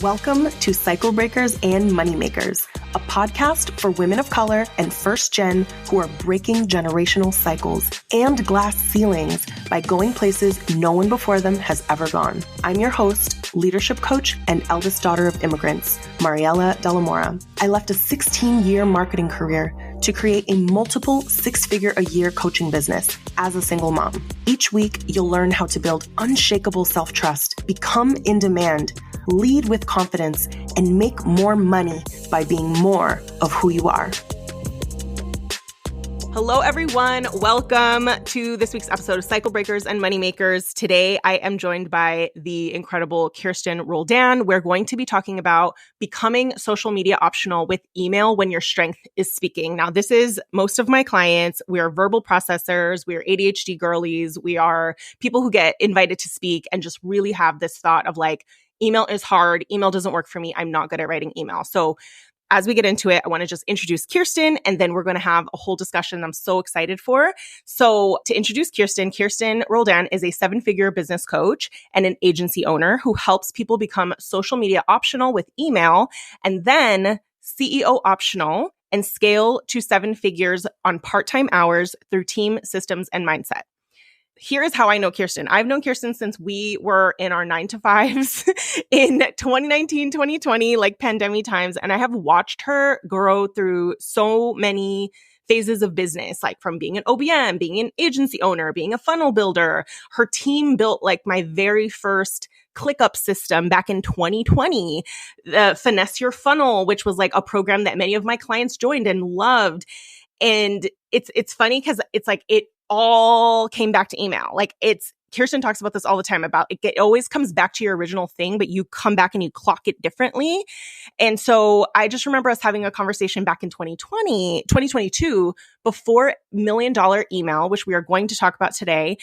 Welcome to Cycle Breakers and Moneymakers, a podcast for women of color and first gen who are breaking generational cycles and glass ceilings by going places no one before them has ever gone. I'm your host, leadership coach, and eldest daughter of immigrants, Mariela De La Mora. I left a 16-year marketing career to create a multiple six-figure-a-year coaching business as a single mom. Each week, you'll learn how to build unshakable self-trust, become in demand, lead with confidence, and make more money by being more of who you are. Hello, everyone. Welcome to this week's episode of Cycle Breakers and Moneymakers. Today, I am joined by the incredible Kirsten Roldan. We're going to be talking about becoming social media optional with email when your strength is speaking. Now, this is most of my clients. We are verbal processors. We are ADHD girlies. We are people who get invited to speak and just really have this thought of like, email is hard. Email doesn't work for me. I'm not good at writing email. So as we get into it, I want to just introduce Kirsten, and then we're going to have a whole discussion I'm so excited for. So to introduce Kirsten, Kirsten Roldan is a seven-figure business coach and an agency owner who helps people become social media optional with email and then CEO optional and scale to seven figures on part-time hours through team, systems, and mindset. Here is how I know Kirsten. I've known Kirsten since we were in our 9-to-5s in 2019, 2020, like pandemic times. And I have watched her grow through so many phases of business, like from being an OBM, being an agency owner, being a funnel builder. Her team built like my very first ClickUp system back in 2020, Finesse Your Funnel, which was like a program that many of my clients joined and loved. And it's funny because it's like it all came back to email. Like Kirsten talks about this all the time about it always comes back to your original thing, but you come back and you clock it differently. And so I just remember us having a conversation back in 2022, before $1 Million Email, which we are going to talk about today,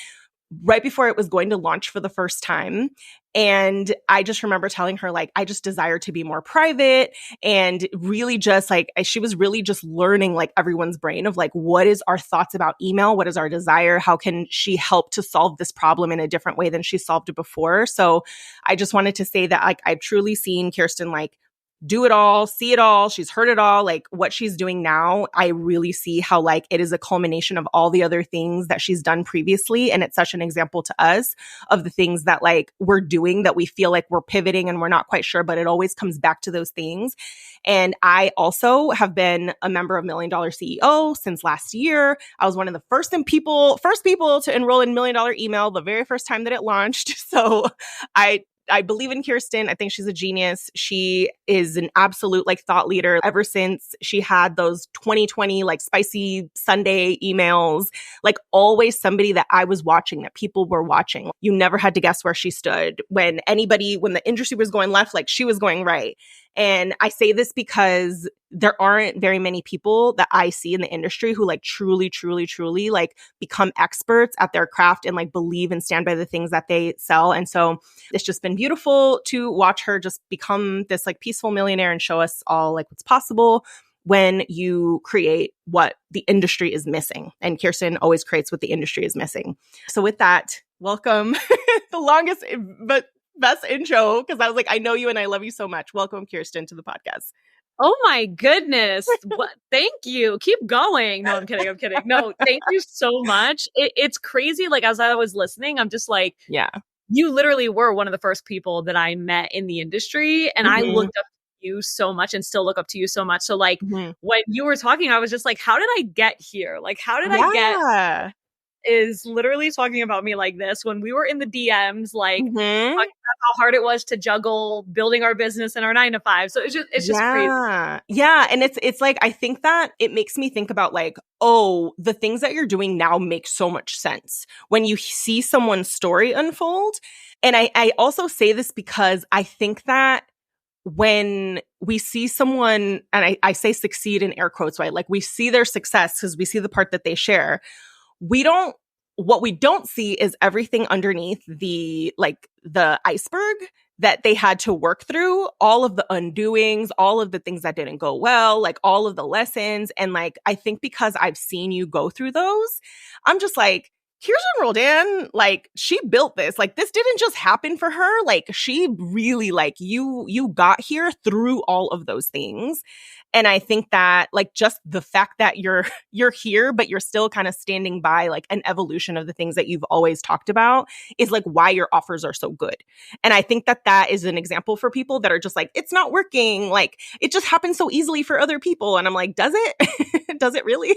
right before it was going to launch for the first time. And I just remember telling her, like, I just desire to be more private and really just like, she was really just learning like everyone's brain of like, what is our thoughts about email? What is our desire? How can she help to solve this problem in a different way than she solved it before? So I just wanted to say that like, I've truly seen Kirsten like do it all, see it all. She's heard it all. Like what she's doing now, I really see how like it is a culmination of all the other things that she's done previously. And it's such an example to us of the things that like we're doing that we feel like we're pivoting and we're not quite sure, but it always comes back to those things. And I also have been a member of $1 Million CEO since last year. I was one of the first people to enroll in $1 Million Email the very first time that it launched. So I believe in Kirsten. I think she's a genius. She is an absolute like thought leader ever since she had those 2020 like spicy Sunday emails, like always somebody that I was watching, that people were watching. You never had to guess where she stood. When the industry was going left, like she was going right. And I say this because there aren't very many people that I see in the industry who like truly, truly, truly like become experts at their craft and like believe and stand by the things that they sell. And so it's just been beautiful to watch her just become this like peaceful millionaire and show us all like what's possible when you create what the industry is missing. And Kirsten always creates what the industry is missing. So with that, welcome. The longest but best intro, because I was like, I know you and I love you so much. Welcome, Kirsten, to the podcast. Oh my goodness. Thank you. Keep going. No, I'm kidding. No, thank you so much. It's crazy. Like, as I was listening, I'm just like, yeah, you literally were one of the first people that I met in the industry. And I looked up to you so much and still look up to you so much. So like when you were talking, I was just like, how did I get here? Like, how did I get is literally talking about me like this when we were in the DMs, like talking about how hard it was to juggle building our business and our 9-to-5. So it's just crazy. Yeah. And it's like, I think that it makes me think about like, oh, the things that you're doing now make so much sense when you see someone's story unfold. And I also say this because I think that when we see someone, and I say succeed in air quotes, right? Like we see their success because we see the part that they share. What we don't see is everything underneath the iceberg that they had to work through, all of the undoings, all of the things that didn't go well, like all of the lessons. And like, I think because I've seen you go through those, I'm just like, Kirsten Roldan, like, she built this. Like, this didn't just happen for her. Like, she really, like, you got here through all of those things. And I think that, like, just the fact that you're here, but you're still kind of standing by, like, an evolution of the things that you've always talked about is, like, why your offers are so good. And I think that that is an example for people that are just like, it's not working. Like, it just happens so easily for other people. And I'm like, does it? Does it really?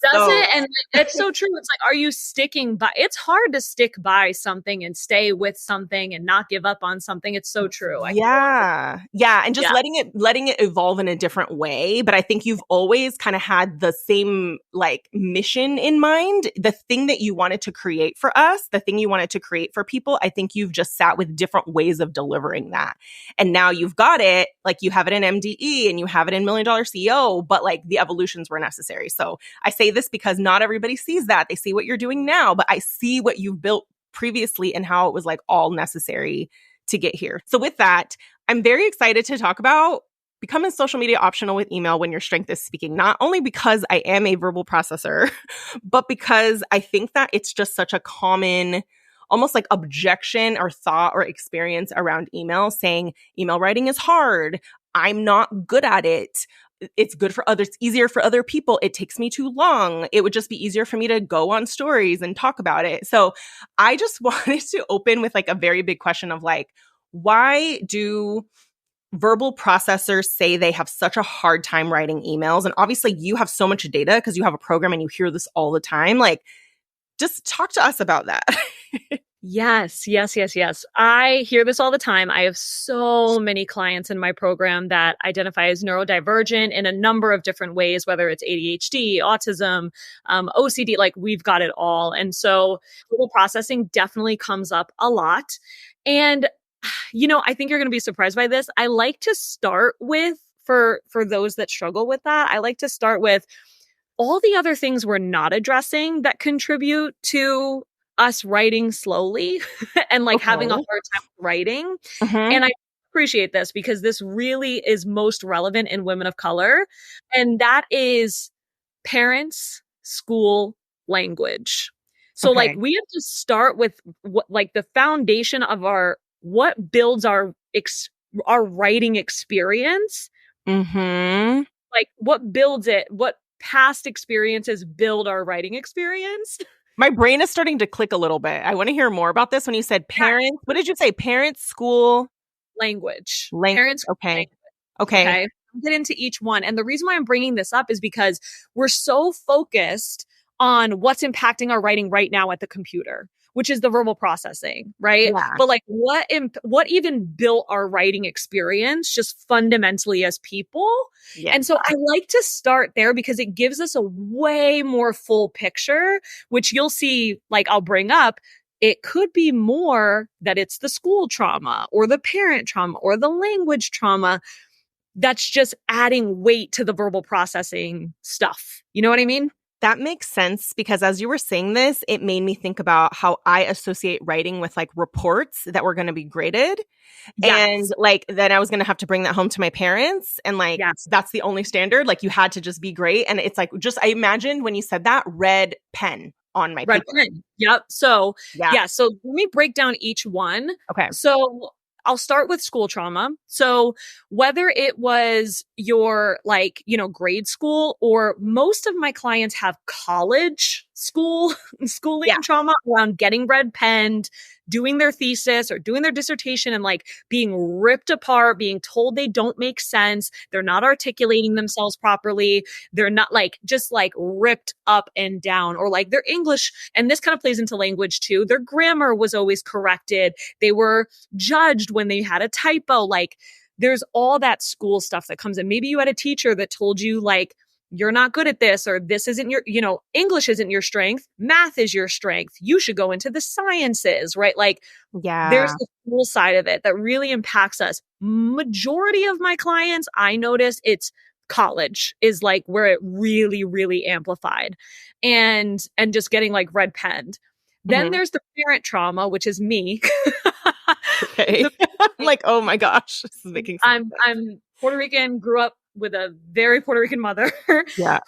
Does it? And it's so true. It's like, are you sticking by? It's hard to stick by something and stay with something and not give up on something. It's so true. Yeah. And just letting it evolve in a different way. But I think you've always kind of had the same, like, mission in mind. The thing that you wanted to create for us, the thing you wanted to create for people, I think you've just sat with different ways of delivering that. And now you've got it, like, you have it in MDE and you have it in $1 Million CEO, but, like, the evolutions were necessary. So I say this because not everybody sees that. They see what you're doing now, but I see what you've built previously and how it was, like, all necessary to get here. So with that, I'm very excited to talk about becoming social media optional with email when your strength is speaking, not only because I am a verbal processor, but because I think that it's just such a common, almost like objection or thought or experience around email, saying email writing is hard. I'm not good at it. It's good for others. It's easier for other people. It takes me too long. It would just be easier for me to go on stories and talk about it. So I just wanted to open with, like, a very big question of, like, why do verbal processors say they have such a hard time writing emails? And obviously you have so much data because you have a program and you hear this all the time. Like, just talk to us about that. Yes. I hear this all the time. I have so many clients in my program that identify as neurodivergent in a number of different ways, whether it's ADHD, autism, OCD, like, we've got it all. And so verbal processing definitely comes up a lot. And, I think you're going to be surprised by this. I like to start with, for those that struggle with that, I like to start with all the other things we're not addressing that contribute to us writing slowly and, like, having a hard time writing. And I appreciate this because this really is most relevant in women of color. And that is parents, school, language. So like, we have to start with what, like, the foundation of what builds our writing experience. Like, what builds it? What past experiences build our writing experience? My brain is starting to click a little bit. I want to hear more about this. When you said parents, what did you say? Parents, school, language. Parents. Okay. Okay. I'll get into each one. And the reason why I'm bringing this up is because we're so focused on what's impacting our writing right now at the computer, which is the verbal processing, right? Yeah. But, like, what even built our writing experience just fundamentally as people? Yeah. And so I like to start there because it gives us a way more full picture, which you'll see, like, I'll bring up. It could be more that it's the school trauma or the parent trauma or the language trauma that's just adding weight to the verbal processing stuff. You know what I mean? That makes sense because as you were saying this, it made me think about how I associate writing with, like, reports that were going to be graded. Yes. And, like, then I was going to have to bring that home to my parents. And, like, that's the only standard. Like, you had to just be great. And it's like, just, I imagined when you said that, red pen on my paper. Pen. Yep. So, so let me break down each one. Okay. So I'll start with school trauma. So whether it was your, like, grade school, or most of my clients have college schooling trauma around getting red penned, doing their thesis or doing their dissertation and, like, being ripped apart, being told they don't make sense. They're not articulating themselves properly. They're not, like, just, like, ripped up and down, or, like, their English. And this kind of plays into language too. Their grammar was always corrected. They were judged when they had a typo. Like, there's all that school stuff that comes in. Maybe you had a teacher that told you, like, you're not good at this, or this isn't your, English isn't your strength. Math is your strength. You should go into the sciences, right? Like, there's the school side of it that really impacts us. Majority of my clients, I notice it's college is, like, where it really, really amplified, and just getting, like, red penned. Then there's the parent trauma, which is me. Okay. I'm like, oh my gosh, this is making sense. I'm Puerto Rican, grew up with a very Puerto Rican mother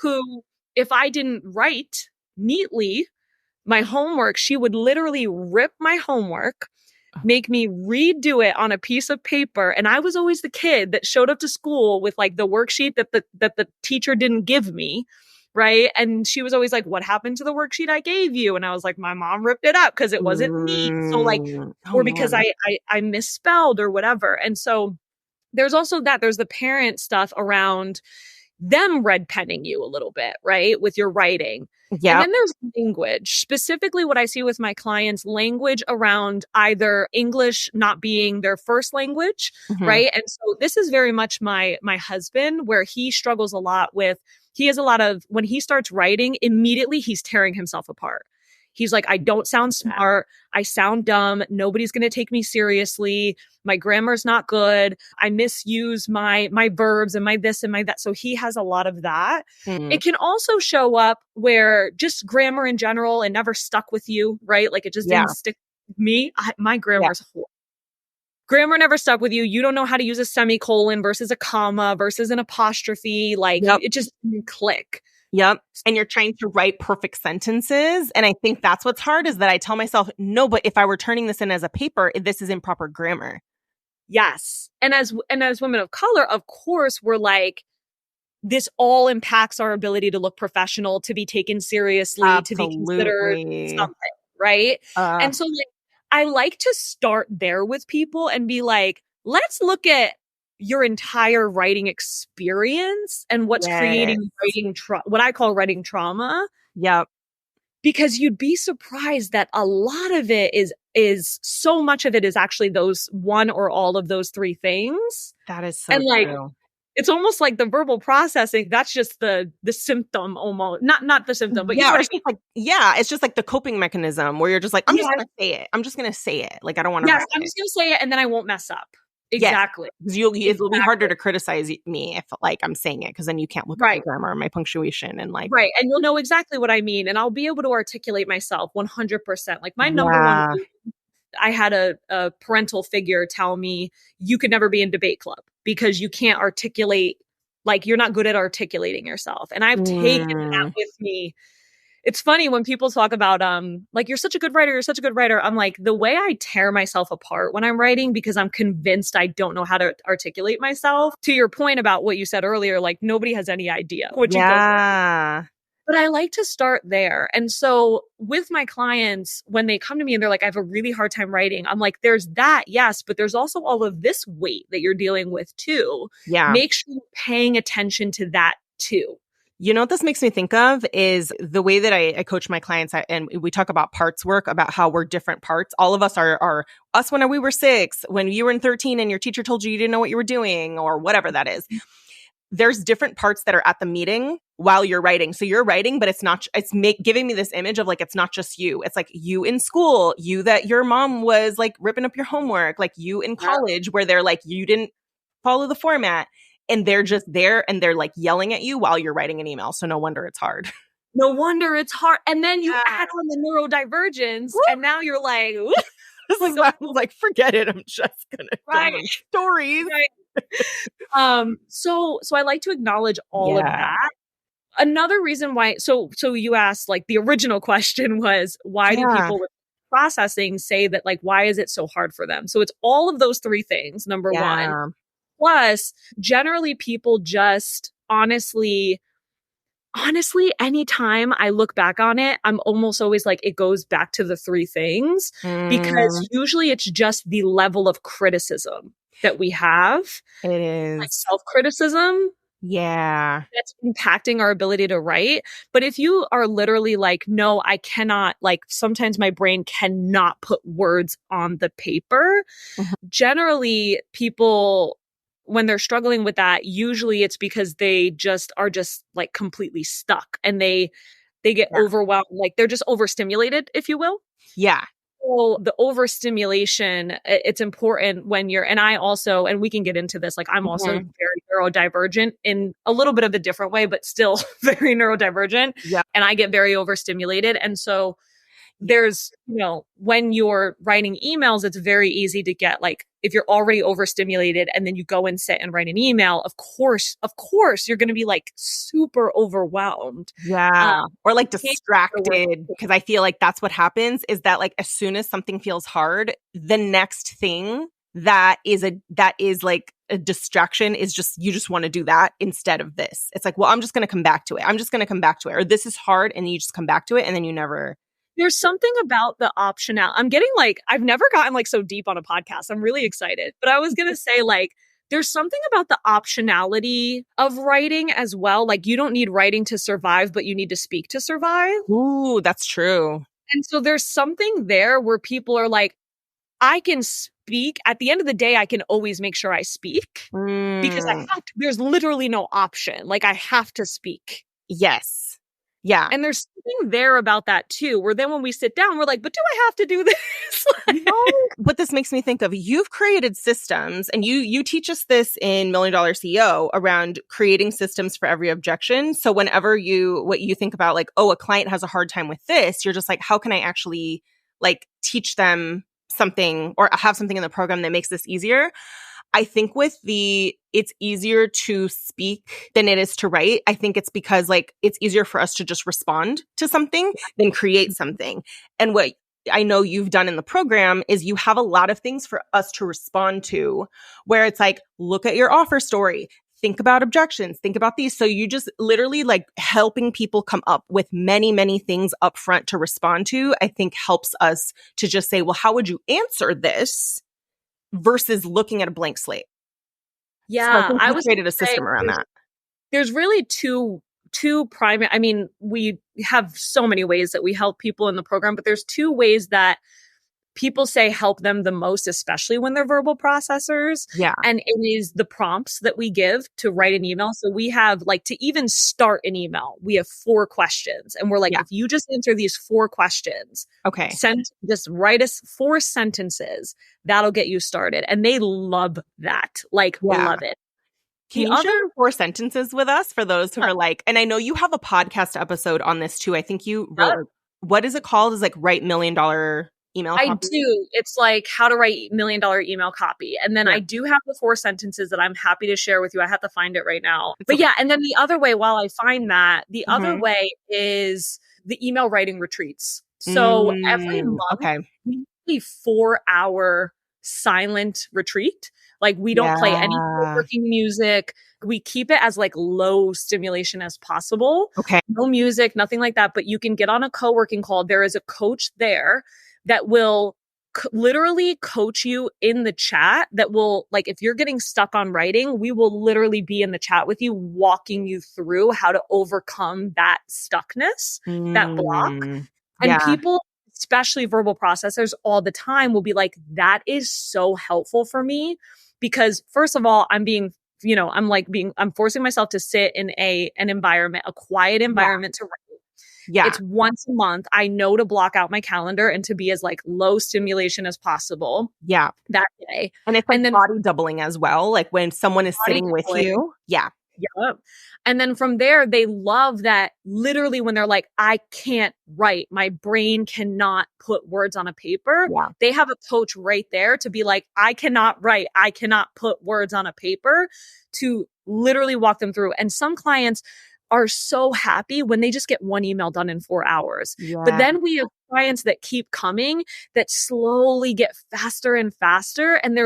who, if I didn't write neatly, my homework, she would literally rip my homework, make me redo it on a piece of paper. And I was always the kid that showed up to school with like the worksheet that the teacher didn't give me. Right. And she was always like, what happened to the worksheet I gave you? And I was like, my mom ripped it up because it wasn't neat. So like, or because I misspelled or whatever. And so there's also that, there's the parent stuff around them red penning you a little bit, right? With your writing. Yeah. And then there's language, specifically what I see with my clients, language around either English not being their first language, right? And so this is very much my husband, where he struggles a lot with, he has a lot of, when he starts writing, immediately he's tearing himself apart. He's like, I don't sound smart. I sound dumb. Nobody's going to take me seriously. My grammar's not good. I misuse my verbs and my this and my that. So he has a lot of that. It can also show up where just grammar in general and never stuck with you, right? Like it just didn't stick with me. My grammar's horrible. Grammar never stuck with you. You don't know how to use a semicolon versus a comma versus an apostrophe. Like it just didn't click. Yep. And you're trying to write perfect sentences. And I think that's what's hard, is that I tell myself, no, but if I were turning this in as a paper, this is improper grammar. Yes. And as women of color, of course, we're like, this all impacts our ability to look professional, to be taken seriously, to be considered something, right? And so like, I like to start there with people and be like, let's look at your entire writing experience and what's creating writing what I call writing trauma. Yep. Because you'd be surprised that a lot of it is so much of it is actually those one or all of those three things. That is so true. It's almost like the verbal processing. That's just the symptom, almost not the symptom, but it's just like the coping mechanism where you're just like, I'm just going to say it. I'm just going to say it. Like, I don't want to. Yes, I'm just going to say it, and then I won't mess up. Exactly. Because it'll be harder to criticize me if like I'm saying it, because then you can't look at my grammar and my punctuation and like. Right. And you'll know exactly what I mean. And I'll be able to articulate myself 100%. Like my number one, I had a parental figure tell me, you could never be in debate club because you can't articulate, like you're not good at articulating yourself. And I've taken that with me. It's funny when people talk about, like, you're such a good writer, you're such a good writer. I'm like, the way I tear myself apart when I'm writing, because I'm convinced I don't know how to articulate myself. To your point about what you said earlier, like nobody has any idea what you go through. But I like to start there. And so with my clients, when they come to me and they're like, I have a really hard time writing, I'm like, there's that, yes, but there's also all of this weight that you're dealing with too. Yeah. Make sure you're paying attention to that too. You know what this makes me think of is the way that I coach my clients, and we talk about parts work, about how we're different parts. All of us are us when we were 6, when you were in 13 and your teacher told you didn't know what you were doing, or whatever that is. There's different parts that are at the meeting while you're writing. So you're writing, but it's giving me this image of like, it's not just you. It's like you in school, you that your mom was like ripping up your homework, like you in college where they're like, you didn't follow the format. And they're just there and they're like yelling at you while you're writing an email. So no wonder it's hard. No wonder it's hard. And then you add on the neurodivergence and now you're like, I was like, forget it. I'm just going to tell my stories. Right. So I like to acknowledge all of that. Another reason why, so you asked, like the original question was, why do people with processing say that, like, why is it so hard for them? So it's all of those three things. Number one. Plus, generally people just honestly, anytime I look back on it, I'm almost always like, it goes back to the three things, because usually it's just the level of criticism that we have. It is. Like self-criticism. Yeah. That's impacting our ability to write. But if you are literally like, no, I cannot, like sometimes my brain cannot put words on the paper. Generally people, when they're struggling with that, usually it's because they just are just like completely stuck and they get overwhelmed. Like they're just overstimulated, if you will. Yeah. So the overstimulation, it's important when you're, and I also, and we can get into this, like I'm also very neurodivergent in a little bit of a different way, but still very neurodivergent. Yeah. And I get very overstimulated. And so there's, when you're writing emails, it's very easy to get like, if you're already overstimulated and then you go and sit and write an email, of course, you're going to be like super overwhelmed. Yeah. Or like distracted, because I feel like that's what happens is that like, as soon as something feels hard, the next thing that is like a distraction is just, you just want to do that instead of this. It's like, well, I'm just going to come back to it. Or this is hard. And you just come back to it. And then you never. There's something about the optional. I'm getting like, I've never gotten like so deep on a podcast. I'm really excited. But I was going to say like, there's something about the optionality of writing as well. Like you don't need writing to survive, but you need to speak to survive. Ooh, that's true. And so there's something there where people are like, I can speak. At the end of the day, I can always make sure I speak because there's literally no option. Like I have to speak. Yes. Yeah. And there's something there about that too, where then when we sit down, we're like, but do I have to do this? What this makes me think of, you've created systems and you teach us this in $1 Million CEO around creating systems for every objection. So whenever what you think about like, oh, a client has a hard time with this, you're just like, how can I actually like teach them something or have something in the program that makes this easier? I think it's easier to speak than it is to write. I think it's because like it's easier for us to just respond to something than create something. And what I know you've done in the program is you have a lot of things for us to respond to where it's like, look at your offer story, think about objections, think about these. So you just literally like helping people come up with many, many things up front to respond to, I think helps us to just say, well, how would you answer this? Versus looking at a blank slate. Yeah, so I was created a system around that. There's really two primary. I mean, we have so many ways that we help people in the program, but there's two ways that people say help them the most, especially when they're verbal processors. Yeah. And it is the prompts that we give to write an email. So we have like to even start an email, we have 4 questions. And we're like, if you just answer these 4 questions, just write us 4 sentences, that'll get you started. And they love that. Like, love it. Can you share 4 sentences with us for those who are like, and I know you have a podcast episode on this too. I think you wrote, what is it called? Is like write $1 Million email copy? I do. It's like how to write $1 million email copy. And then I do have the 4 sentences that I'm happy to share with you. I have to find it right now. But yeah, and then the other way, while I find that, the other way is the email writing retreats. So every month, we have a 4-hour silent retreat. Like we don't play any working music. We keep it as like low stimulation as possible. Okay. No music, nothing like that. But you can get on a co-working call. There is a coach there that will literally coach you in the chat that will, like, if you're getting stuck on writing, we will literally be in the chat with you, walking you through how to overcome that stuckness, that block. And people, especially verbal processors, all the time will be like, that is so helpful for me because first of all, I'm forcing myself to sit in an environment, a quiet environment to write. Yeah. It's once a month. I know to block out my calendar and to be as like low stimulation as possible. Yeah. That day. And it's like body doubling as well. Like when someone is sitting with you. Yeah. Yep. And then from there, they love that literally when they're like, I can't write, my brain cannot put words on a paper. Yeah. They have a coach right there to be like, I cannot write, I cannot put words on a paper, to literally walk them through. And some clients are so happy when they just get one email done in 4 hours. Yeah. But then we have clients that keep coming that slowly get faster and faster. And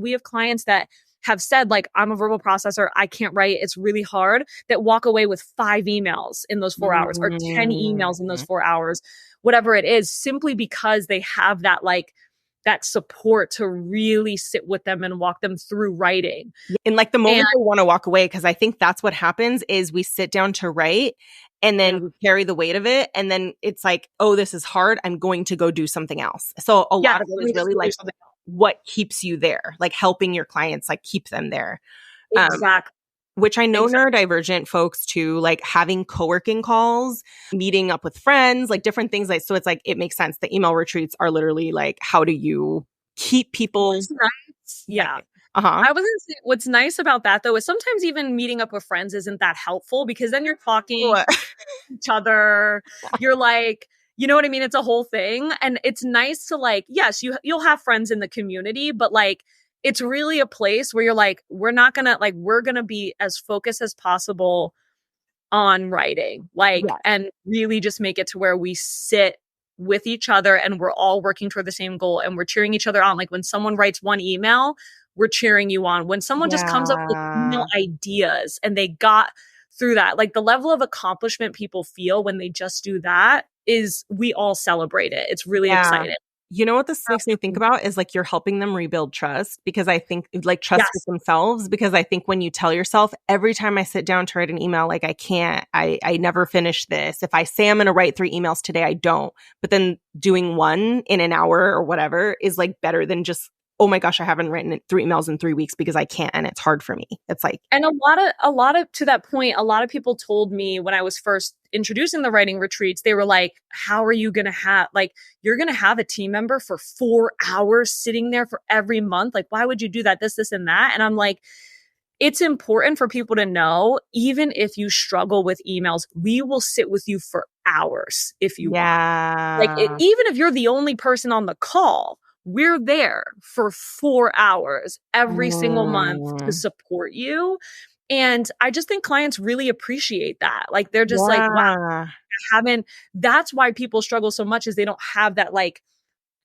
we have clients that have said like, I'm a verbal processor, I can't write, it's really hard, that walk away with 5 emails in those 4 hours or 10 emails in those 4 hours, whatever it is, simply because they have that that support to really sit with them and walk them through writing. And like the moment they want to walk away, because I think that's what happens is we sit down to write and then carry the weight of it. And then it's like, oh, this is hard, I'm going to go do something else. So a lot of it is really like what keeps you there, like helping your clients, like keep them there. Exactly. Which I know neurodivergent folks too, like having co-working calls, meeting up with friends, like different things. Like, so it's like, it makes sense. The email retreats are literally like, how do you keep people? Yeah. I was going to say, what's nice about that though, is sometimes even meeting up with friends isn't that helpful because then you're talking to each other. You're like, You know what I mean? It's a whole thing. And it's nice to like, yes, you'll have friends in the community, but like, it's really a place where you're like, we're going to be as focused as possible on writing, like, and really just make it to where we sit with each other and we're all working toward the same goal and we're cheering each other on. Like when someone writes one email, we're cheering you on. When someone just comes up with email ideas and they got through that, like the level of accomplishment people feel when they just do that is we all celebrate it. It's really exciting. You know what this makes me think about is like you're helping them rebuild trust, because I think like trust with themselves, because I think when you tell yourself every time I sit down to write an email, like I never finish this. If I say I'm going to write 3 emails today, I don't. But then doing one in an hour or whatever is like better than just, oh my gosh, I haven't written 3 emails in 3 weeks because I can't and it's hard for me. It's like, and a lot of to that point, a lot of people told me when I was first introducing the writing retreats, they were like, how are you going to have, like, you're going to have a team member for 4 hours sitting there for every month? Like, why would you do that? This, and that. And I'm like, it's important for people to know, even if you struggle with emails, we will sit with you for hours if you want. Like, even if you're the only person on the call, we're there for 4 hours every single month to support you. And I just think clients really appreciate that. Like, they're just like, wow, that's why people struggle so much, is they don't have that like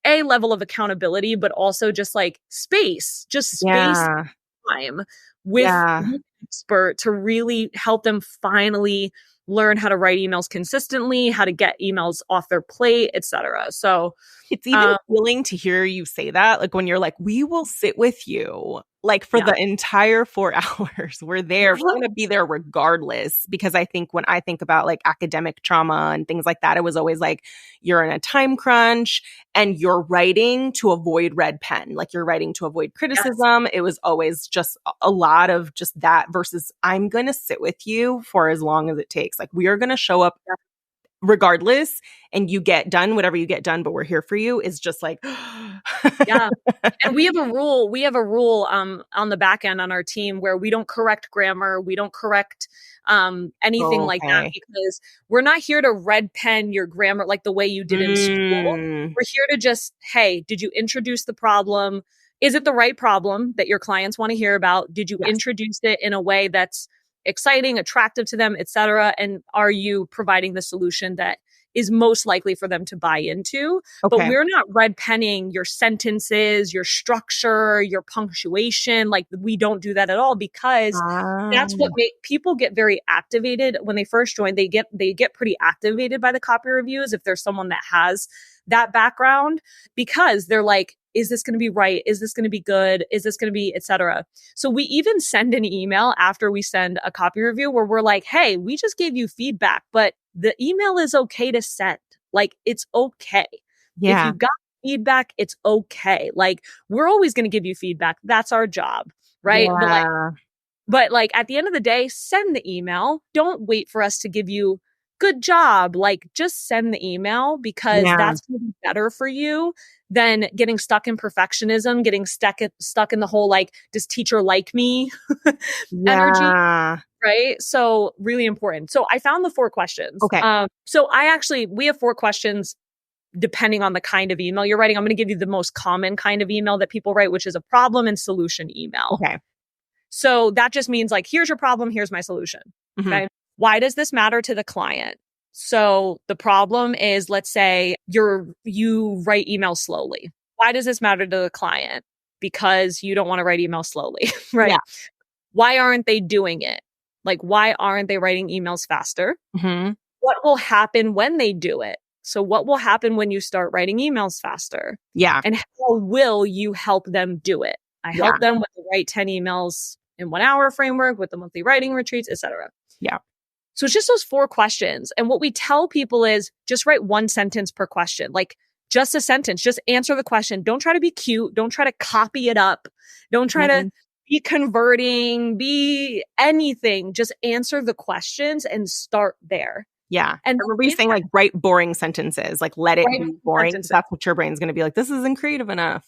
a level of accountability, but also just like space time with an expert to really help them finally learn how to write emails consistently, how to get emails off their plate, etc. So it's even willing to hear you say that. Like when you're like, we will sit with you like for the entire 4 hours. We're there. We're going to be there regardless. Because I think when I think about like academic trauma and things like that, it was always like, you're in a time crunch and you're writing to avoid red pen. Like you're writing to avoid criticism. It was always just a lot of just that versus I'm going to sit with you for as long as it takes. Like we are going to show up regardless, and you get done whatever you get done, but we're here for you, is just like And we have a rule on the back end on our team where we don't correct grammar, we don't correct anything like that, because we're not here to red pen your grammar like the way you did in school. We're here to just, hey, did you introduce the problem? Is it the right problem that your clients want to hear about? Did you introduce it in a way that's exciting, attractive to them, etc.? And are you providing the solution that is most likely for them to buy into? But we're not red penning your sentences, your structure, your punctuation. Like we don't do that at all, because that's what people get very activated when they first join. They get pretty activated by the copy reviews if there's someone that has that background, because they're like, is this going to be right? Is this going to be good? Is this going to be, etc.? So we even send an email after we send a copy review where we're like, hey, we just gave you feedback, but the email is okay to send. Like, it's okay. If you got feedback, it's okay. Like, we're always going to give you feedback. That's our job, right? But like at the end of the day, send the email. Don't wait for us to give you good job. Like, just send the email, because that's going to be better for you than getting stuck in perfectionism, getting stuck in the whole, like, does teacher like me energy, right? So really important. So I found the 4 questions. So we have 4 questions depending on the kind of email you're writing. I'm going to give you the most common kind of email that people write, which is a problem and solution email. So that just means like, here's your problem, here's my solution. Okay. Why does this matter to the client? So the problem is, let's say you write emails slowly. Why does this matter to the client? Because you don't want to write emails slowly, right? Why aren't they doing it? Like, why aren't they writing emails faster? What will happen when they do it? So what will happen when you start writing emails faster? And how will you help them do it? I help them with the write 10 emails in 1 hour framework, with the monthly writing retreats, etc. So it's just those 4 questions. And what we tell people is just write 1 sentence per question, like just a sentence, just answer the question. Don't try to be cute. Don't try to copy it up. Don't try to be converting, be anything. Just answer the questions and start there. And I remember you saying like write boring sentences, like let it be boring. That's what your brain's going to be like. This isn't creative enough.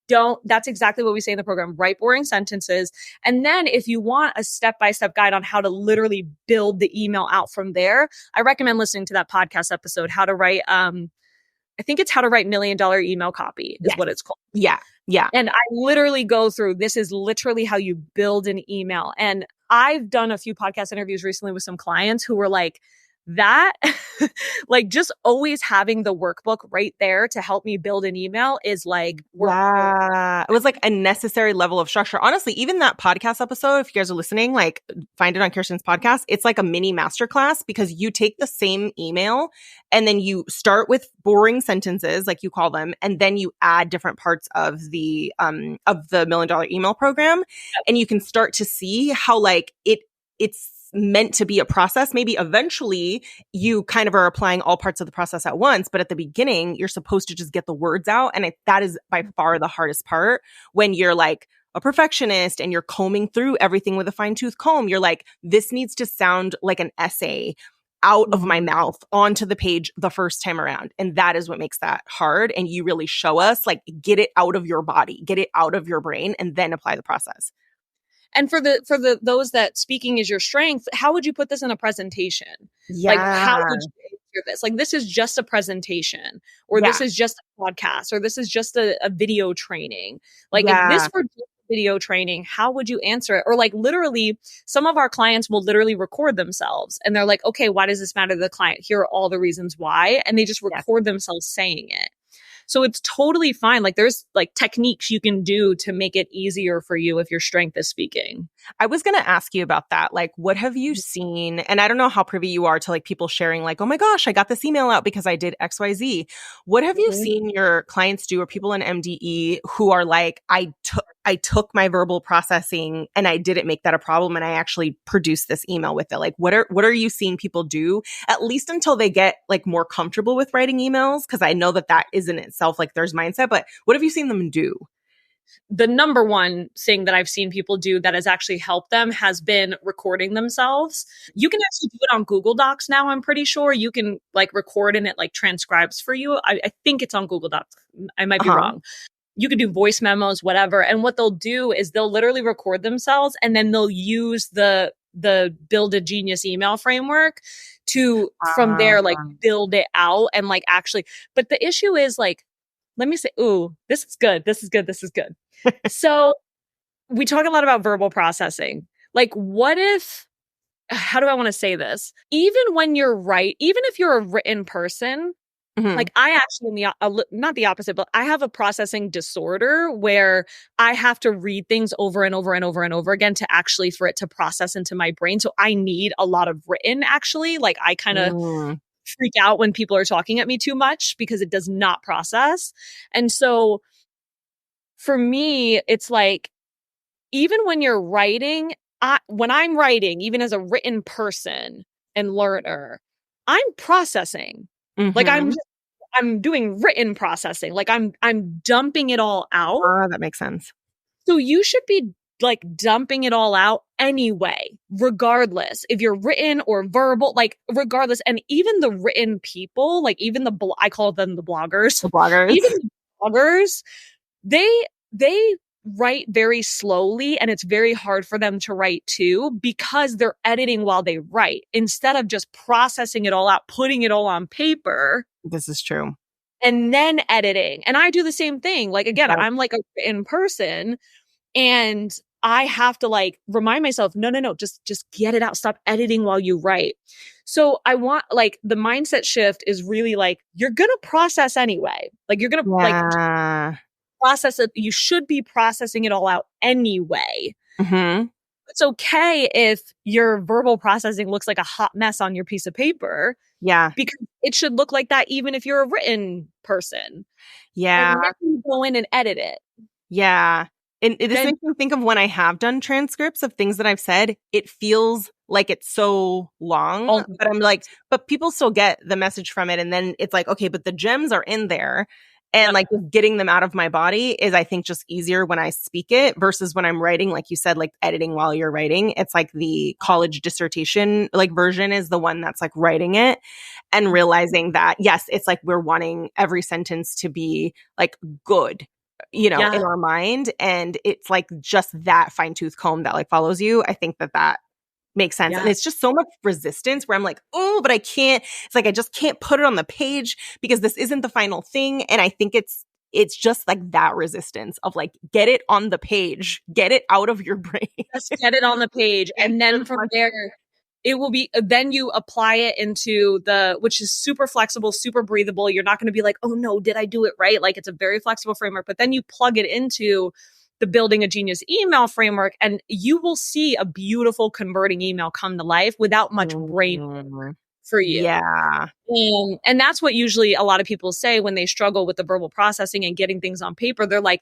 That's exactly what we say in the program, write boring sentences. And then if you want a step-by-step guide on how to literally build the email out from there, I recommend listening to that podcast episode, how to write, I think it's how to write $1 million email copy is what it's called. Yeah. Yeah. And I literally go through, this is literally how you build an email. And I've done a few podcast interviews recently with some clients who were like, that like just always having the workbook right there to help me build an email is like, wow. It was like a necessary level of structure. Honestly, even that podcast episode, if you guys are listening, like find it on Kirsten's podcast. It's like a mini masterclass because you take the same email and then you start with boring sentences, like you call them, and then you add different parts of the $1 million email program. And you can start to see how like it's meant to be a process. Maybe eventually you kind of are applying all parts of the process at once, but at the beginning, you're supposed to just get the words out. And that is by far the hardest part when you're like a perfectionist and you're combing through everything with a fine-tooth comb. You're like, this needs to sound like an essay out of my mouth onto the page the first time around. And that is what makes that hard. And you really show us like, get it out of your body, get it out of your brain, and then apply the process. And for those that speaking is your strength, how would you put this in a presentation? Yeah. Like, how would you answer this? Like, this is just a presentation, or this is just a podcast, or this is just a video training. Like, if this were just video training, how would you answer it? Or like literally, some of our clients will literally record themselves and they're like, okay, why does this matter to the client? Here are all the reasons why. And they just record themselves saying it. So it's totally fine. Like there's like techniques you can do to make it easier for you if your strength is speaking. I was going to ask you about that. Like, what have you seen? And I don't know how privy you are to like people sharing like, oh my gosh, I got this email out because I did XYZ. What have you seen your clients do or people in MDE who are like, I took my verbal processing and I didn't make that a problem and I actually produced this email with it. Like, what are you seeing people do, at least until they get like more comfortable with writing emails? Because I know that is in itself like there's mindset, but what have you seen them do? The number one thing that I've seen people do that has actually helped them has been recording themselves. You can actually do it on Google Docs now, I'm pretty sure. You can like record and it like transcribes for you. I think it's on Google Docs. I might be wrong. You could do voice memos, whatever. And what they'll do is they'll literally record themselves and then they'll use the Build a Genius email framework to from there like build it out and like actually. But the issue is like, let me say, ooh, this is good. This is good. This is good. So we talk a lot about verbal processing. Like, what if, how do I want to say this? Even when you're right, even if you're a written person, like I actually, not the opposite, but I have a processing disorder where I have to read things over and over and over and over again to actually, for it to process into my brain. So I need a lot of written actually. Like I kind of freak out when people are talking at me too much because it does not process. And so for me, it's like, even when you're writing, when I'm writing, even as a written person and learner, I'm processing. Like I'm doing written processing. Like I'm dumping it all out. That makes sense. So you should be like dumping it all out anyway, regardless if you're written or verbal, like regardless. And even the written people, like even I call them the bloggers. Even the bloggers, they write very slowly and it's very hard for them to write too because they're editing while they write instead of just processing it all out, putting it all on paper. This is true. And then editing. And I do the same thing. Like, again, I'm like a written person and I have to like remind myself, no, just get it out. Stop editing while you write. So I want like the mindset shift is really like, you're going to process anyway. Like you're going to like process it. You should be processing it all out anyway. It's okay if your verbal processing looks like a hot mess on your piece of paper. Yeah. Because it should look like that even if you're a written person. Yeah. And then you go in and edit it. Yeah. And this makes me think of when I have done transcripts of things that I've said, it feels like it's so long, but I'm like, but people still get the message from it. And then it's like, okay, but the gems are in there. And like just getting them out of my body is, I think, just easier when I speak it versus when I'm writing, like you said, like editing while you're writing. It's like the college dissertation like version is the one that's like writing it and realizing that, yes, it's like we're wanting every sentence to be like good. in our mind. And it's like just that fine tooth comb that like follows you. I think that makes sense. And it's just so much resistance where I'm like, oh, but I can't. It's like I just can't put it on the page because this isn't the final thing. And I think it's just like that resistance of like, get it on the page, get it out of your brain. Just get it on the page. And then from there, it will be, then you apply it into which is super flexible, super breathable. You're not going to be like, oh no, did I do it right? Like it's a very flexible framework, but then you plug it into the Building a Genius email framework and you will see a beautiful converting email come to life without much brain for you. Yeah. And that's what usually a lot of people say when they struggle with the verbal processing and getting things on paper. They're like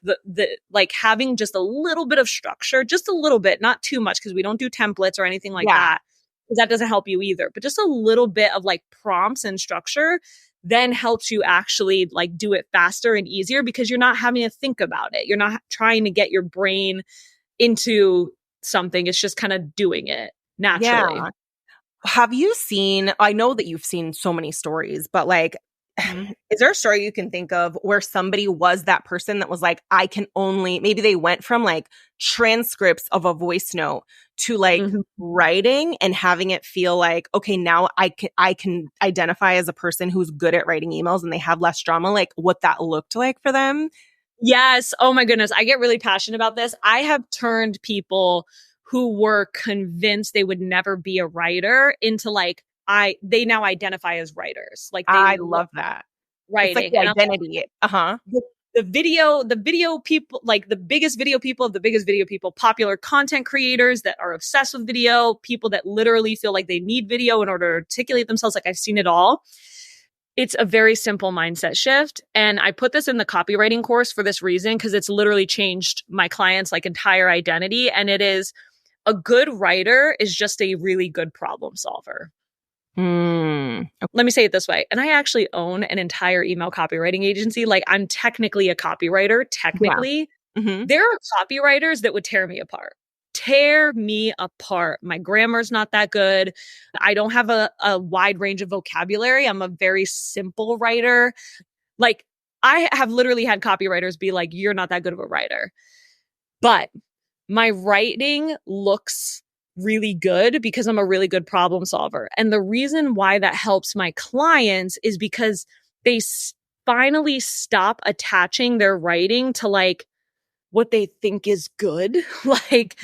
like having just a little bit of structure, just a little bit, not too much, because we don't do templates or anything like that, because that doesn't help you either. But just a little bit of like prompts and structure then helps you actually like do it faster and easier because you're not having to think about it. You're not trying to get your brain into something. It's just kind of doing it naturally. Yeah. Have you seen, I know that you've seen so many stories, but like, is there a story you can think of where somebody was that person that was like, I can only, maybe they went from like transcripts of a voice note to like writing and having it feel like, okay, now I can identify as a person who's good at writing emails and they have less drama, like what that looked like for them? Yes. Oh my goodness. I get really passionate about this. I have turned people who were convinced they would never be a writer into like, they now identify as writers. Like I love that. Writing. It's like the identity. The video people, like the biggest video people of the biggest video people, popular content creators that are obsessed with video, people that literally feel like they need video in order to articulate themselves. Like I've seen it all. It's a very simple mindset shift. And I put this in the copywriting course for this reason, because it's literally changed my clients' like entire identity. And it is, a good writer is just a really good problem solver. Okay. Let me say it this way. And I actually own an entire email copywriting agency. Like I'm technically a copywriter. Technically, there are copywriters that would tear me apart. My grammar's not that good. I don't have a wide range of vocabulary. I'm a very simple writer. Like I have literally had copywriters be like, you're not that good of a writer. But my writing looks really good because I'm a really good problem solver. And the reason why that helps my clients is because they finally stop attaching their writing to like what they think is good. Like,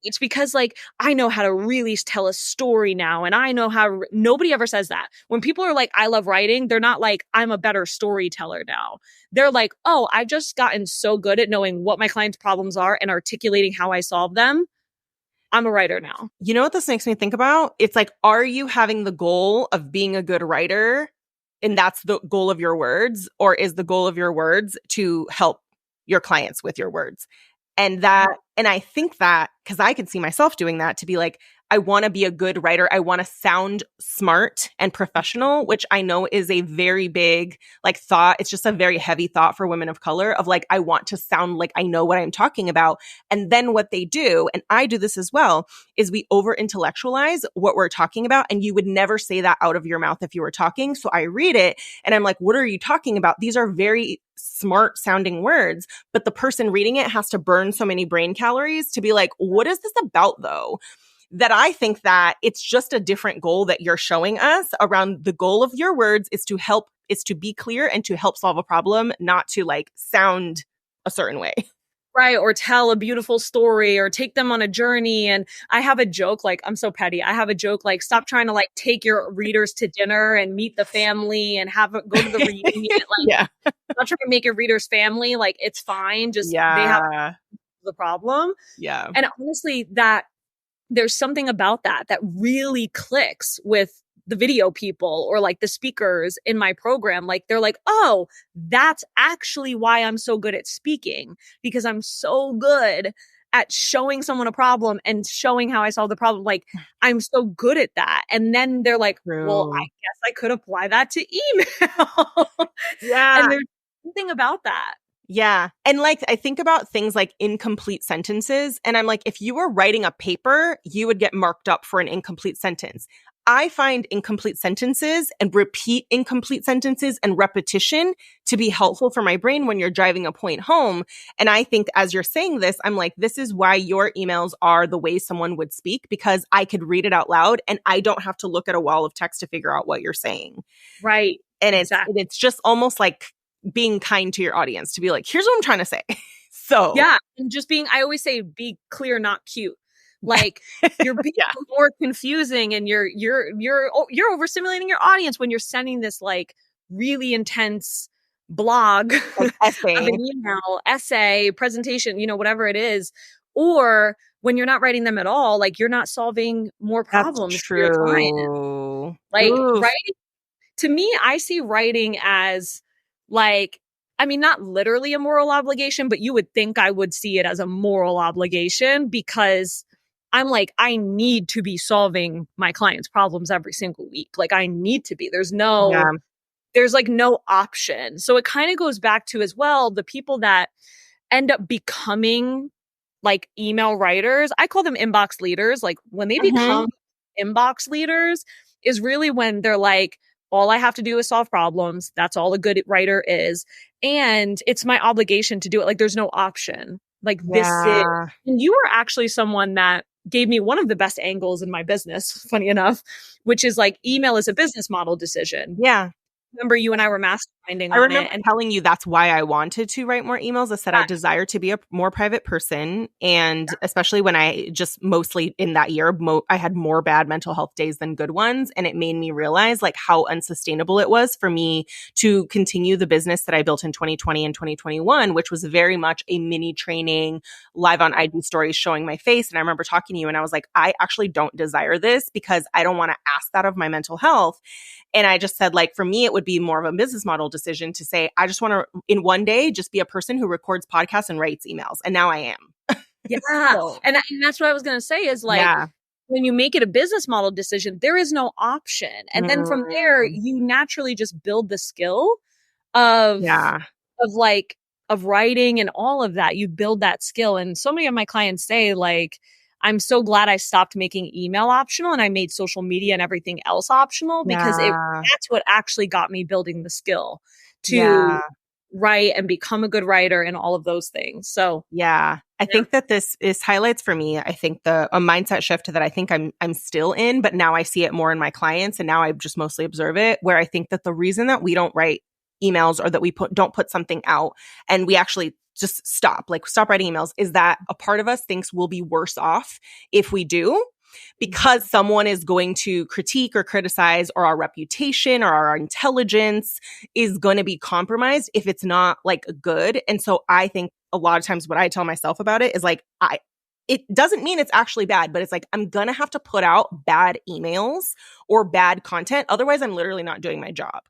it's because like, I know how to really tell a story now. And I know how, nobody ever says that. When people are like, I love writing, they're not like, I'm a better storyteller now. They're like, oh, I've just gotten so good at knowing what my clients' problems are and articulating how I solve them. I'm a writer now. You know what this makes me think about? It's like, are you having the goal of being a good writer? And that's the goal of your words? Or is the goal of your words to help your clients with your words? And I think that, because I can see myself doing that, to be like, I want to be a good writer. I want to sound smart and professional, which I know is a very big like thought. It's just a very heavy thought for women of color of like, I want to sound like I know what I'm talking about. And then what they do, and I do this as well, is we over intellectualize what we're talking about. And you would never say that out of your mouth if you were talking. So I read it and I'm like, what are you talking about? These are very smart sounding words, but the person reading it has to burn so many brain calories to be like, what is this about though? That I think that it's just a different goal that you're showing us around. The goal of your words is to be clear and to help solve a problem, not to like sound a certain way. Right. Or tell a beautiful story or take them on a journey. And I have a joke, like, I'm so petty. I have a joke, like, stop trying to like take your readers to dinner and meet the family and go to the reunion. Like, not trying to make your readers family. Like, it's fine. Just they have the problem. Yeah. And honestly, there's something about that really clicks with the video people or like the speakers in my program. Like they're like, oh, that's actually why I'm so good at speaking, because I'm so good at showing someone a problem and showing how I solve the problem. Like I'm so good at that. And then they're like, well, I guess I could apply that to email. And there's something about that. Yeah. And like, I think about things like incomplete sentences. And I'm like, if you were writing a paper, you would get marked up for an incomplete sentence. I find incomplete sentences and repeat incomplete sentences and repetition to be helpful for my brain when you're driving a point home. And I think as you're saying this, I'm like, this is why your emails are the way someone would speak, because I could read it out loud and I don't have to look at a wall of text to figure out what you're saying. Right. And it's just almost like being kind to your audience to be like, here's what I'm trying to say. So yeah. And just I always say, be clear, not cute. Like you're being more confusing and you're overstimulating your audience when you're sending this like really intense blog, like essay, an email, essay, presentation, whatever it is. Or when you're not writing them at all, like you're not solving more problems for your client. Like writing, to me, I see writing as like, I mean, not literally a moral obligation, but you would think I would see it as a moral obligation because I'm like, I need to be solving my clients' problems every single week. Like I need to be. There's like no option. So it kind of goes back to as well, the people that end up becoming like email writers, I call them inbox leaders. Like when they become inbox leaders is really when they're like, all I have to do is solve problems. That's all a good writer is. And it's my obligation to do it. Like there's no option. Like this is, and you are actually someone that gave me one of the best angles in my business, funny enough, which is like email is a business model decision. Yeah. Remember you and I were masterminding on it. I remember telling you that's why I wanted to write more emails. I said I desire to be a more private person. And especially when I just mostly in that year, I had more bad mental health days than good ones. And it made me realize like how unsustainable it was for me to continue the business that I built in 2020 and 2021, which was very much a mini training, live on IG stories showing my face. And I remember talking to you and I was like, I actually don't desire this because I don't want to ask that of my mental health. And I just said, like, for me, it would be more of a business model decision to say, I just want to, in one day, just be a person who records podcasts and writes emails. And now I am. Yeah. So, and that's what I was going to say is like, when you make it a business model decision, there is no option. And then from there, you naturally just build the skill of writing and all of that. You build that skill. And so many of my clients say like, I'm so glad I stopped making email optional and I made social media and everything else optional because that's what actually got me building the skill to write and become a good writer and all of those things. So I think that this is highlights for me. I think a mindset shift that I think I'm still in, but now I see it more in my clients and now I just mostly observe it, where I think that the reason that we don't write emails or that we don't put something out and we actually just stop writing emails is that a part of us thinks we'll be worse off if we do, because someone is going to critique or criticize, or our reputation or our intelligence is going to be compromised if it's not like good. And so I think a lot of times what I tell myself about it is like, it doesn't mean it's actually bad, but it's like, I'm going to have to put out bad emails or bad content. Otherwise, I'm literally not doing my job,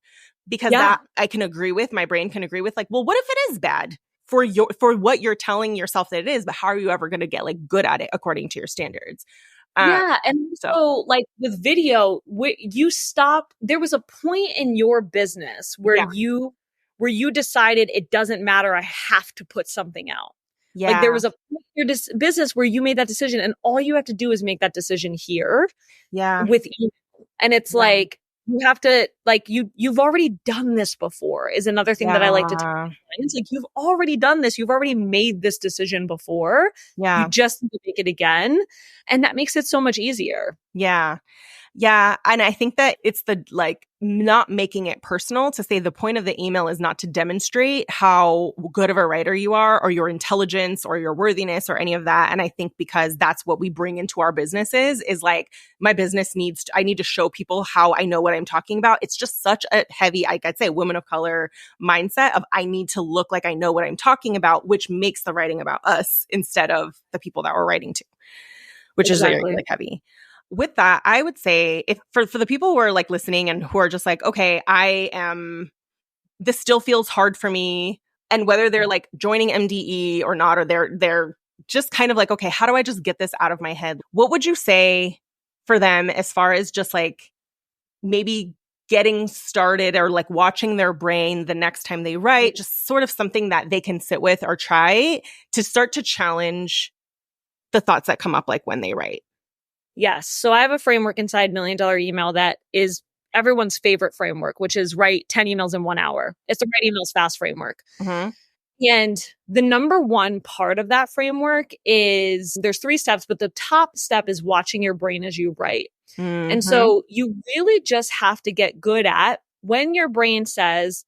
because that I can agree with, my brain can agree with, like, well, what if it is bad? For what you're telling yourself that it is, but how are you ever going to get like good at it according to your standards? And so like with video, you stopped. There was a point in your business where you decided it doesn't matter. I have to put something out. Yeah. Like there was a point in your business where you made that decision, and all you have to do is make that decision here. Yeah. With email, and it's like. You have to, like, you've already done this before is another thing that I like to tell my clients. Like, you've already done this. You've already made this decision before. Yeah. You just need to make it again. And that makes it so much easier. Yeah. Yeah. And I think that it's the like not making it personal, to say the point of the email is not to demonstrate how good of a writer you are or your intelligence or your worthiness or any of that. And I think because that's what we bring into our businesses is like, my business I need to show people how I know what I'm talking about. It's just such a heavy, I'd say, women of color mindset of I need to look like I know what I'm talking about, which makes the writing about us instead of the people that we're writing to, which is very like heavy. With that, I would say if for the people who are like listening and who are just like, okay, this still feels hard for me. And whether they're like joining MDE or not, or they're just kind of like, okay, how do I just get this out of my head? What would you say for them as far as just like maybe getting started or like watching their brain the next time they write, just sort of something that they can sit with or try to start to challenge the thoughts that come up like when they write? Yes. So I have a framework inside Million Dollar Email that is everyone's favorite framework, which is write 10 emails in 1 hour. It's the Write Emails Fast framework. Mm-hmm. And the number one part of that framework is there's 3 steps, but the top step is watching your brain as you write. Mm-hmm. And so you really just have to get good at when your brain says,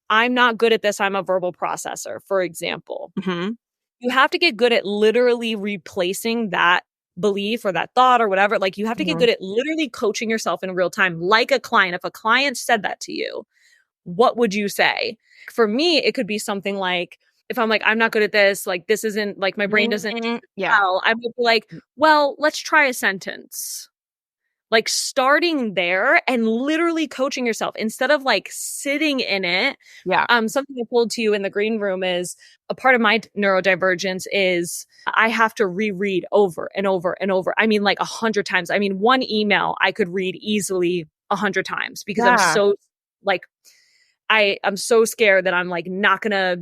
I'm not good at this, I'm a verbal processor, for example. Mm-hmm. You have to get good at literally replacing that belief or that thought or whatever. Like you have to get good at literally coaching yourself in real time, like a client. If a client said that to you, what would you say? For me, it could be something like, if I'm like, I'm not good at this, like this isn't like my brain doesn't well, I would be like, well, let's try a sentence. Like starting there and literally coaching yourself instead of like sitting in it. Yeah. Something I told to you in the green room is a part of my neurodivergence is I have to reread over and over and over. I mean, like 100 times. I mean, one email I could read easily 100 times because I'm so like, I'm so scared that I'm like not gonna,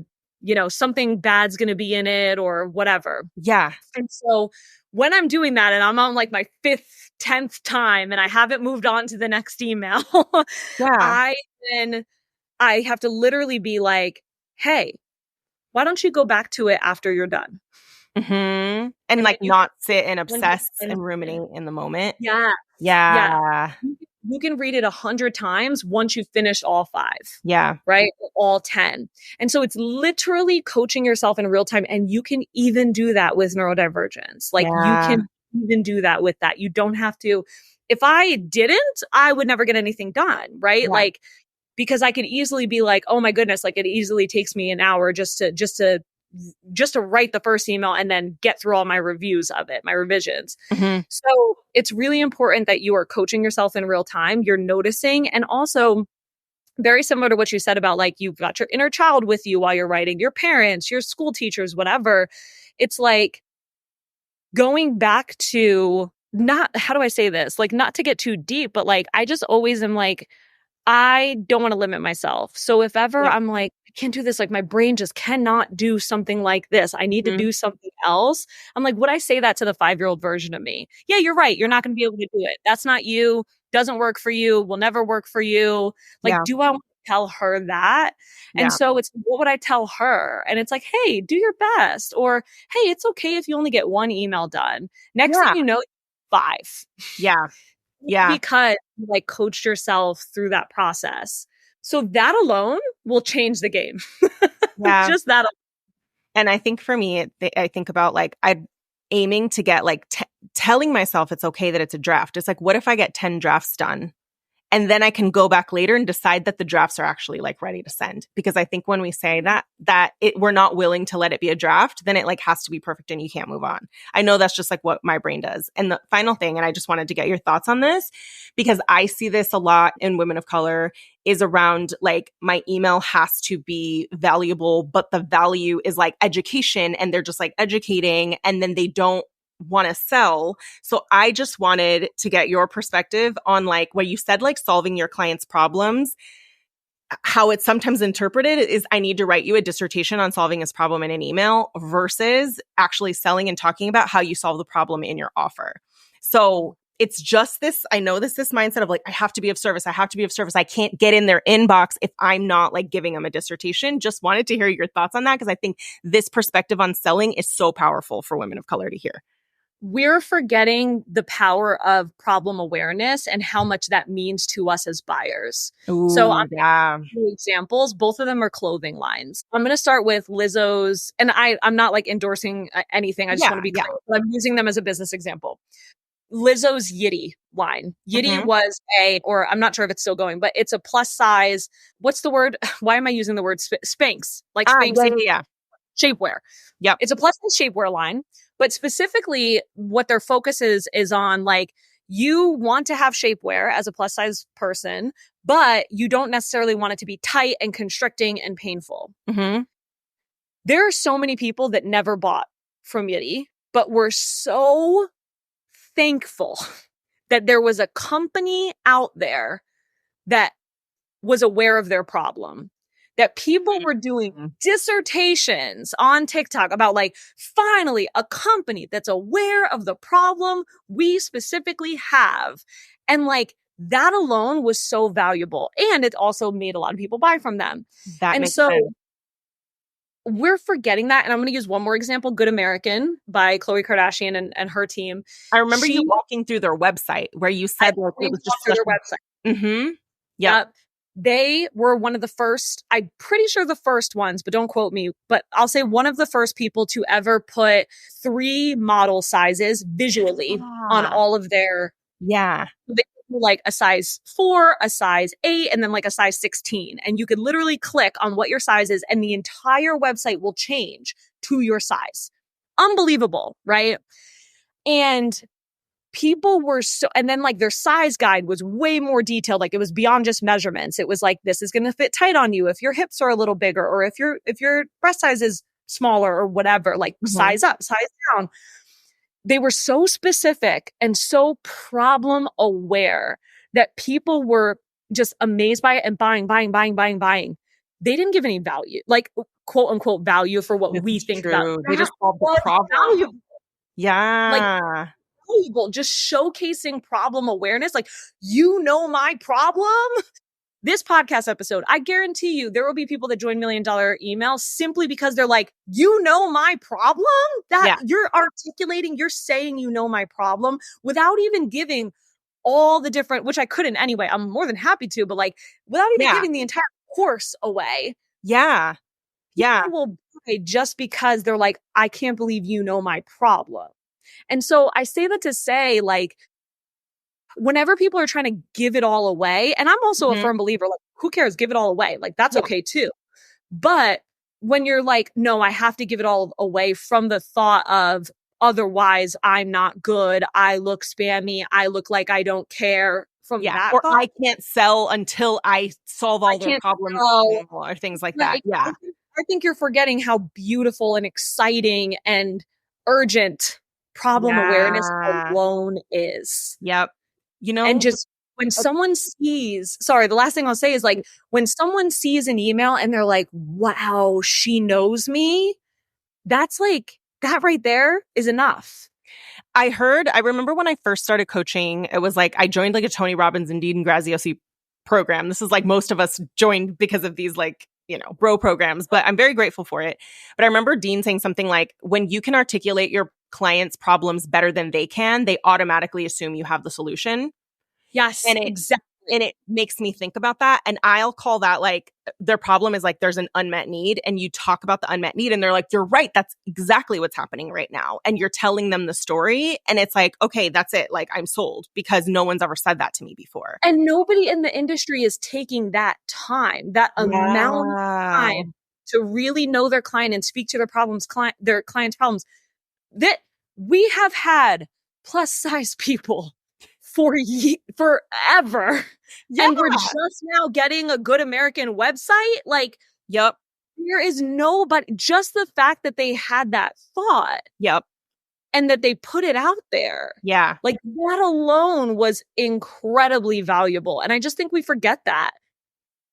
something bad's gonna be in it or whatever. Yeah. And so when I'm doing that and I'm on like my 5th, 10th time and I haven't moved on to the next email, I have to literally be like, hey, why don't you go back to it after you're done? Mm-hmm. And like not sit and obsess and ruminate in the moment. Yeah. Yeah. You can read it 100 times once you've finished all 5. Yeah. Right? Or all 10. And so it's literally coaching yourself in real time. And you can even do that with neurodivergence. Like you can even do that with that. You don't have to. If I didn't, I would never get anything done. Right? Yeah. Like, because I could easily be like, oh my goodness, like it easily takes me an hour just to write the first email and then get through all my reviews of it, my revisions. Mm-hmm. So it's really important that you are coaching yourself in real time. You're noticing. And also very similar to what you said about like, you've got your inner child with you while you're writing, your parents, your school teachers, whatever. It's like going back to not, how do I say this? Like not to get too deep, but like, I just always am like, I don't want to limit myself. So if ever I'm like, I can't do this, like my brain just cannot do something like this. I need to do something else. I'm like, would I say that to the 5-year-old version of me? Yeah, you're right. You're not going to be able to do it. That's not you. Doesn't work for you. Will never work for you. Like, do I want to tell her that? And so it's, what would I tell her? And it's like, hey, do your best. Or, hey, it's okay if you only get 1 email done. Next thing you know, 5. Yeah. Yeah. Because you like coached yourself through that process. So that alone will change the game. Yeah. Just that alone. And I think for me, I think about like, I'm aiming to get like telling myself it's okay that it's a draft. It's like, what if I get 10 drafts done? And then I can go back later and decide that the drafts are actually like ready to send. Because I think when we say that we're not willing to let it be a draft, then it like has to be perfect and you can't move on. I know that's just like what my brain does. And the final thing, and I just wanted to get your thoughts on this because I see this a lot in women of color, is around like my email has to be valuable, but the value is like education and they're just like educating and then they don't want to sell. So I just wanted to get your perspective on like what you said, like solving your clients' problems. How it's sometimes interpreted is I need to write you a dissertation on solving this problem in an email versus actually selling and talking about how you solve the problem in your offer. So it's just this, I know this mindset of like, I have to be of service. I have to be of service. I can't get in their inbox if I'm not like giving them a dissertation. Just wanted to hear your thoughts on that because I think this perspective on selling is so powerful for women of color to hear. We're forgetting the power of problem awareness and how much that means to us as buyers. Ooh, so I'm two examples. Both of them are clothing lines. I'm going to start with Lizzo's, and I'm not like endorsing anything. I just want to be clear. But I'm using them as a business example. Lizzo's Yitty line. Yitty was or I'm not sure if it's still going, but it's a plus size. What's the word? Why am I using the word Spanx? Like Spanx. Shapewear. Yep. It's a plus size shapewear line. But specifically, what their focus is on like, you want to have shapewear as a plus size person, but you don't necessarily want it to be tight and constricting and painful. Mm-hmm. There are so many people that never bought from Yitty, but were so thankful that there was a company out there that was aware of their problem. that people were doing dissertations on TikTok about like, finally, a company that's aware of the problem we specifically have. And like, that alone was so valuable. And it also made a lot of people buy from them. That makes sense. We're forgetting that. And I'm going to use one more example, Good American by Khloe Kardashian and her team. I remember you walking through their website where you said like, it was just their website. Mm-hmm. Yep. They were one of the first, I'm pretty sure the first ones, but don't quote me, but I'll say one of the first people to ever put 3 model sizes visually on all of their. Yeah. They like a size 4, a size 8, and then like a size 16. And you could literally click on what your size is and the entire website will change to your size. Unbelievable, right? And people were and then like their size guide was way more detailed. Like it was beyond just measurements. It was like, this is going to fit tight on you if your hips are a little bigger, or if your breast size is smaller or whatever, like size up, size down. They were so specific and so problem aware that people were just amazed by it and buying. They didn't give any value, like quote unquote value for what we think about. They just solved the problem. Valuable. Yeah. Like, valuable, just showcasing problem awareness. Like, you know my problem. This podcast episode, I guarantee you there will be people that join $1 Million emails simply because they're like, you know my problem? That you're articulating, you're saying you know my problem without even giving all the different, which I couldn't anyway. I'm more than happy to, but like without even giving the entire course away. Yeah. Yeah. People will buy just because they're like, I can't believe you know my problem. And so I say that to say, like, whenever people are trying to give it all away, and I'm also a firm believer, like, who cares? Give it all away. Like, that's okay too. But when you're like, no, I have to give it all away from the thought of, otherwise I'm not good, I look spammy, I look like I don't care, from that or thought, I can't sell until I solve all their problems or things like that. Yeah. I think you're forgetting how beautiful and exciting and urgent problem awareness alone is. Yep. You know, and just when someone sees, the last thing I'll say is like, when someone sees an email and they're like, wow, she knows me, that's like, that right there is enough. I remember when I first started coaching, it was like, I joined like a Tony Robbins and Dean Graziosi program. This is like most of us joined because of these like, bro programs, but I'm very grateful for it. But I remember Dean saying something like, when you can articulate your clients' problems better than they can, they automatically assume you have the solution. Yes, exactly. And it makes me think about that. And I'll call that like, their problem is like, there's an unmet need, and you talk about the unmet need and they're like, you're right. That's exactly what's happening right now. And you're telling them the story. And it's like, okay, that's it. Like, I'm sold, because no one's ever said that to me before. And nobody in the industry is taking that time, that amount of time to really know their client and speak to their problems, their clients' problems. That we have had plus size people forever. And we're just now getting a Good American website. Like, there is nobody, just the fact that they had that thought. And that they put it out there. Like, that alone was incredibly valuable. And I just think we forget that.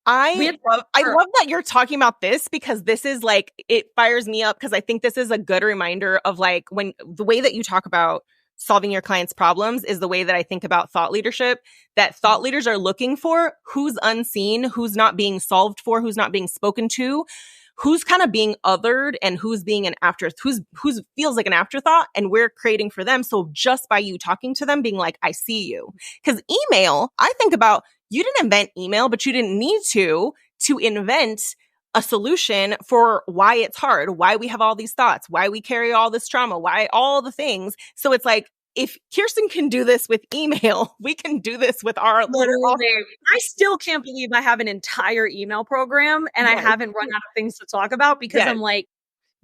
I love that you're talking about this, because this is like, it fires me up, because I think this is a good reminder of like, when the way that you talk about solving your clients' problems is the way that I think about thought leadership, that thought leaders are looking for who's unseen, who's not being solved for, who's not being spoken to, who's kind of being othered, and who's being an who's feels like an afterthought, and we're creating for them. So just by you talking to them, being like, I see you. Because email, I think about, you didn't invent email, but you didn't need to invent a solution for why it's hard, why we have all these thoughts, why we carry all this trauma, why all the things. So it's like, if Kirsten can do this with email, we can do this with our literally. I still can't believe I have an entire email program and I haven't run out of things to talk about, because I'm like,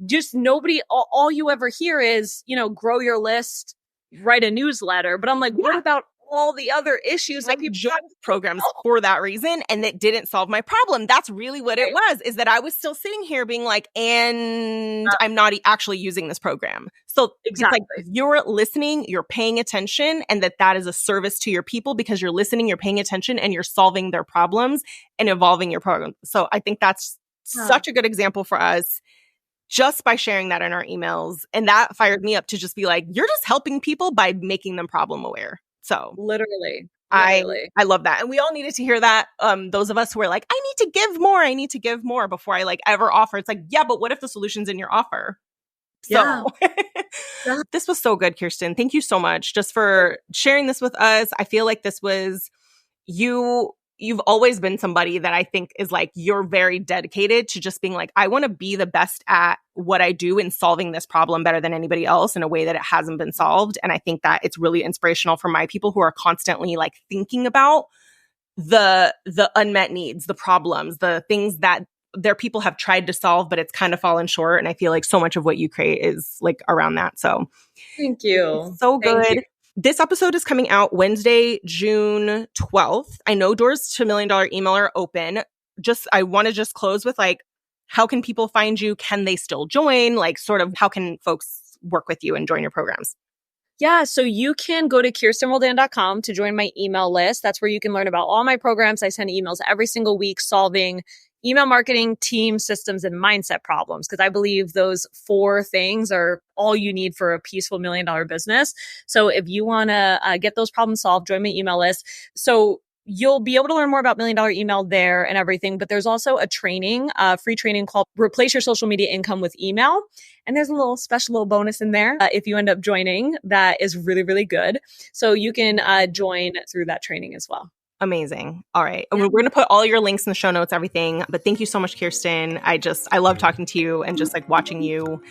just nobody, all you ever hear is, grow your list, write a newsletter. But I'm like, what about all the other issues that people joined programs for that reason, and it didn't solve my problem? That's really what it was, is that I was still sitting here being like, and I'm not actually using this program. So it's like, you're listening, you're paying attention, and that is a service to your people, because you're listening, you're paying attention, and you're solving their problems and evolving your program. So I think that's such a good example for us just by sharing that in our emails. And that fired me up to just be like, you're just helping people by making them problem aware. So literally. I love that. And we all needed to hear that. Those of us who are like, I need to give more before I like ever offer. It's like, yeah, but what if the solution's in your offer? So this was so good, Kirsten. Thank you so much just for sharing this with us. I feel like this was you've always been somebody that I think is like, you're very dedicated to just being like, I want to be the best at what I do in solving this problem better than anybody else in a way that it hasn't been solved. And I think that it's really inspirational for my people who are constantly like thinking about the unmet needs, the problems, the things that their people have tried to solve, but it's kind of fallen short. And I feel like so much of what you create is like around that. So thank you. So good. This episode is coming out Wednesday, June 12th. I know doors to $1 Million Email are open. I want to just close with like, how can people find you? Can they still join? Like sort of how can folks work with you and join your programs? Yeah, so you can go to KirstenRoldan.com to join my email list. That's where you can learn about all my programs. I send emails every single week solving email marketing, team, systems, and mindset problems, because I believe those 4 things are all you need for a peaceful $1 million business. So if you want to get those problems solved, join my email list. So you'll be able to learn more about $1 Million Email there and everything. But there's also a free training called Replace Your Social Media Income with Email. And there's a little special bonus in there if you end up joining that is really, really good. So you can join through that training as well. Amazing. All right. We're going to put all your links in the show notes, everything. But thank you so much, Kirsten. I love talking to you and just like watching you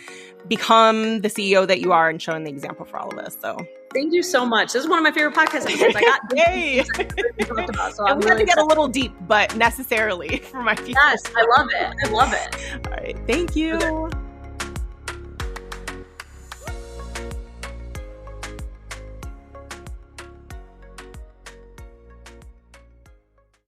become the CEO that you are and showing the example for all of us. So thank you so much. This is one of my favorite podcast episodes. I got yay. So I'm going to get a little deep, but necessarily for my people. Yes, I love it. All right. Thank you. Okay.